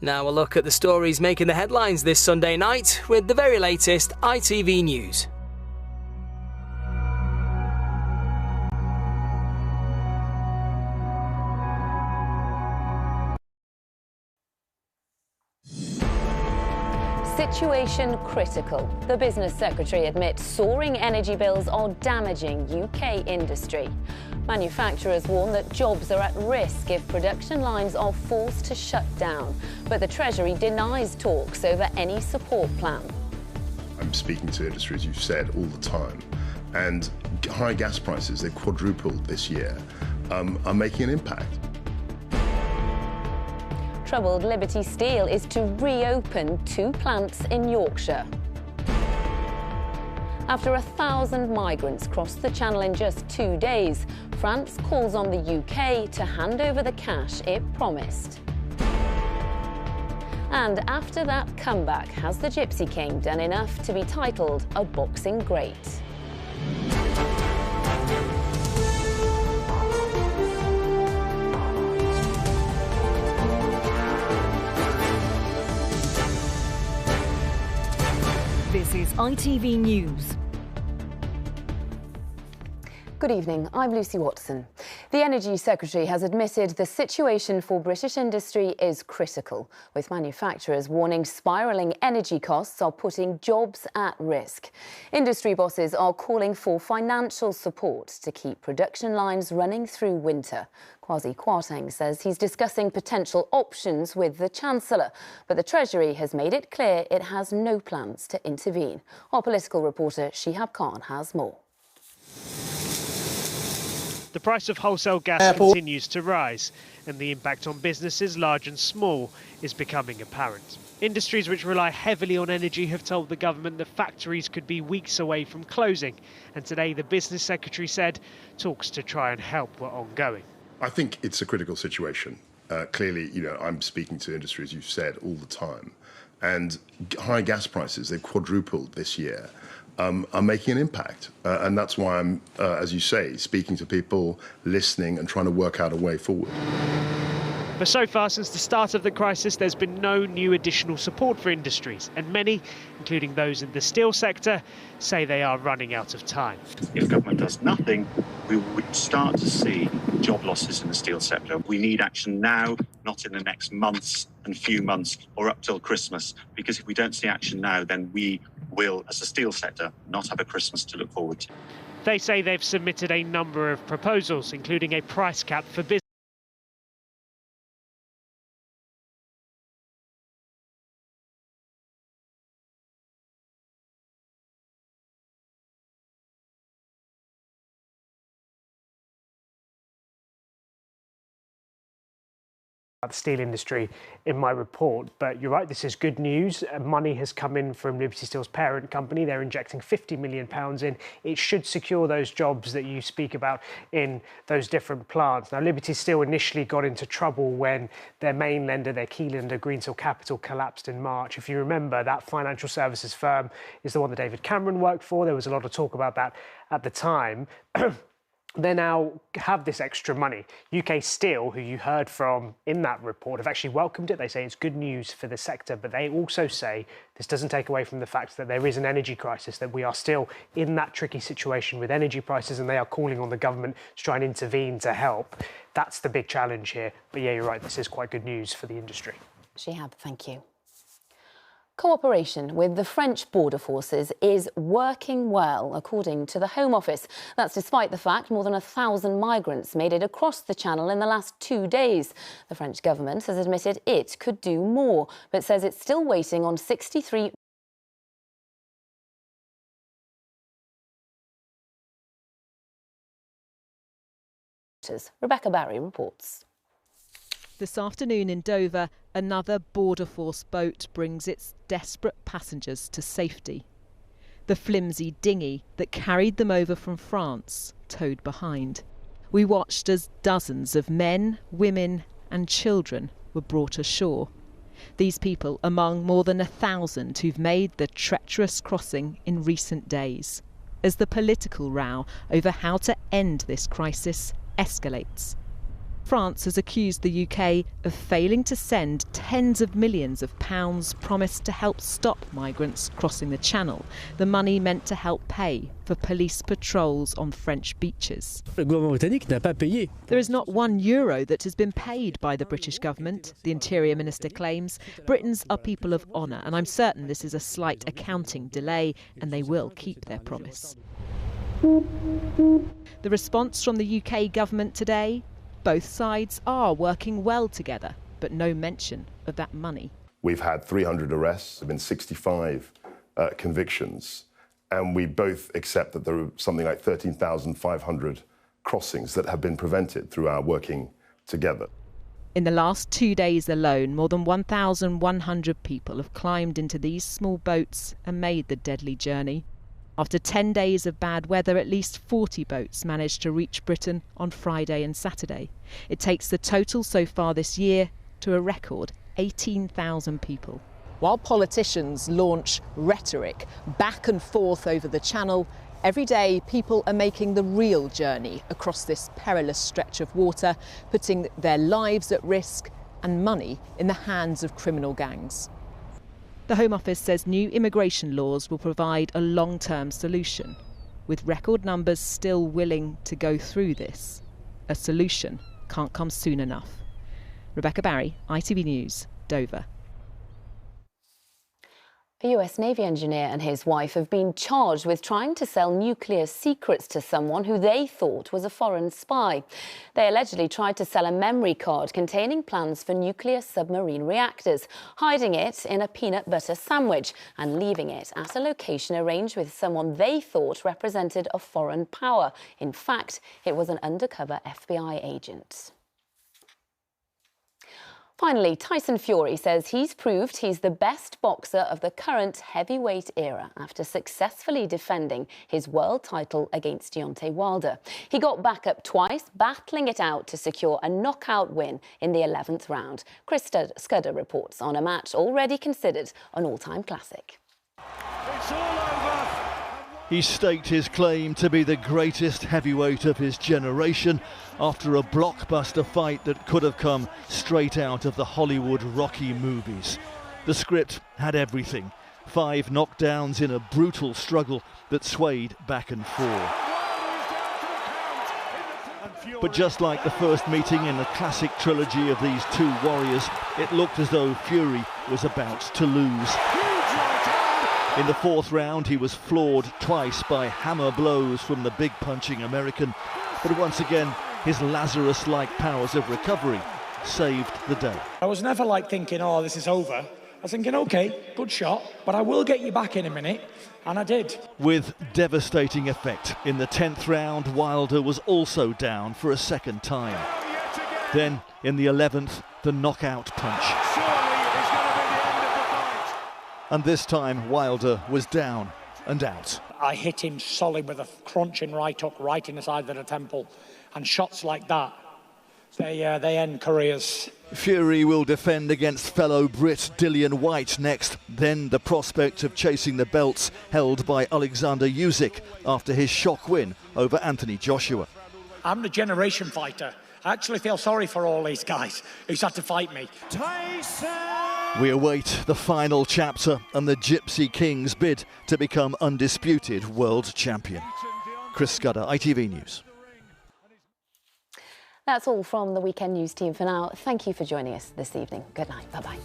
Now a look at the stories making the headlines this Sunday night with the very latest ITV News. Situation critical. The Business Secretary admits soaring energy bills are damaging UK industry. Manufacturers warn that jobs are at risk if production lines are forced to shut down. But the Treasury denies talks over any support plan. I'm speaking to industry, as you've said, all the time. And high gas prices, they've quadrupled this year, are making an impact. Troubled Liberty Steel is to reopen 2 plants in Yorkshire. After 1,000 migrants crossed the Channel in just 2 days, France calls on the UK to hand over the cash it promised. And after that comeback, has the Gypsy King done enough to be titled a boxing great? This is ITV News. Good evening, I'm Lucy Watson. The Energy Secretary has admitted the situation for British industry is critical, with manufacturers warning spiralling energy costs are putting jobs at risk. Industry bosses are calling for financial support to keep production lines running through winter. Kwasi Kwarteng says he's discussing potential options with the Chancellor, but the Treasury has made it clear it has no plans to intervene. Our political reporter Shihab Khan has more. The price of wholesale gas continues to rise, and the impact on businesses large and small is becoming apparent. Industries which rely heavily on energy have told the government that factories could be weeks away from closing, and today the Business Secretary said talks to try and help were ongoing. I think it's a critical situation. Clearly, I'm speaking to industry, as you've said, all the time. And high gas prices, they've quadrupled this year, are making an impact. And that's why I'm, as you say, speaking to people, listening and trying to work out a way forward. But so far, since the start of the crisis, there's been no new additional support for industries. And many, including those in the steel sector, say they are running out of time. If government does nothing, we would start to see job losses in the steel sector. We need action now, not in the next months and few months or up till Christmas. Because if we don't see action now, then we will, as a steel sector, not have a Christmas to look forward to. They say they've submitted a number of proposals, including a price cap for business. About the steel industry in my report, but you're right, this is good news. Money has come in from Liberty Steel's parent company. They're injecting £50 million in. It should secure those jobs that you speak about in those different plants. Now, Liberty Steel initially got into trouble when their main lender, their key lender, Greensill Capital, collapsed in March. If you remember, that financial services firm is the one that David Cameron worked for. There was a lot of talk about that at the time. They now have this extra money. UK Steel, who you heard from in that report, have actually welcomed it. They say it's good news for the sector, but they also say this doesn't take away from the fact that there is an energy crisis, that we are still in that tricky situation with energy prices, and they are calling on the government to try and intervene to help. That's the big challenge here. But yeah, you're right, this is quite good news for the industry. Shihab, thank you. Cooperation with the French border forces is working well, according to the Home Office. That's despite the fact more than 1,000 migrants made it across the Channel in the last 2 days. The French government has admitted it could do more, but says it's still waiting on 63... Rebecca Barry reports. This afternoon in Dover, another Border Force boat brings its desperate passengers to safety. The flimsy dinghy that carried them over from France towed behind. We watched as dozens of men, women and children were brought ashore. These people among more than 1,000 who've made the treacherous crossing in recent days, as the political row over how to end this crisis escalates. France has accused the UK of failing to send tens of millions of pounds promised to help stop migrants crossing the Channel, the money meant to help pay for police patrols on French beaches. Le gouvernement britannique n'a pas payé. There is not €1 that has been paid by the British government, the Interior Minister claims. Britons are people of honour, and I'm certain this is a slight accounting delay, and they will keep their promise. The response from the UK government today? Both sides are working well together, but no mention of that money. We've had 300 arrests, there have been 65 convictions, and we both accept that there are something like 13,500 crossings that have been prevented through our working together. In the last 2 days alone, more than 1,100 people have climbed into these small boats and made the deadly journey. After 10 days of bad weather, at least 40 boats managed to reach Britain on Friday and Saturday. It takes the total so far this year to a record 18,000 people. While politicians launch rhetoric back and forth over the Channel, every day people are making the real journey across this perilous stretch of water, putting their lives at risk and money in the hands of criminal gangs. The Home Office says new immigration laws will provide a long-term solution, with record numbers still willing to go through this. A solution can't come soon enough. Rebecca Barry, ITV News, Dover. A US Navy engineer and his wife have been charged with trying to sell nuclear secrets to someone who they thought was a foreign spy. They allegedly tried to sell a memory card containing plans for nuclear submarine reactors, hiding it in a peanut butter sandwich and leaving it at a location arranged with someone they thought represented a foreign power. In fact, it was an undercover FBI agent. Finally, Tyson Fury says he's proved he's the best boxer of the current heavyweight era after successfully defending his world title against Deontay Wilder. He got back up twice, battling it out to secure a knockout win in the 11th round. Chris Scudder reports on a match already considered an all-time classic. It's all over. He staked his claim to be the greatest heavyweight of his generation after a blockbuster fight that could have come straight out of the Hollywood Rocky movies. The script had everything. 5 knockdowns in a brutal struggle that swayed back and forth. But just like the first meeting in the classic trilogy of these two warriors, it looked as though Fury was about to lose. In the 4th round, he was floored twice by hammer blows from the big punching American. But once again, his Lazarus-like powers of recovery saved the day. I was never like thinking, oh, this is over. I was thinking, OK, good shot, but I will get you back in a minute. And I did. With devastating effect. In the 10th round, Wilder was also down for a second time. Then, in the 11th, the knockout punch. And this time, Wilder was down and out. I hit him solid with a crunching right hook right in the side of the temple. And shots like that, they end careers. Fury will defend against fellow Brit Dillian Whyte next. Then the prospect of chasing the belts held by Alexander Usyk after his shock win over Anthony Joshua. I'm the generation fighter. I actually feel sorry for all these guys who's had to fight me. Tyson! We await the final chapter and the Gypsy King's bid to become undisputed world champion. Chris Scudder, ITV News. That's all from the Weekend News team for now. Thank you for joining us this evening. Good night. Bye-bye.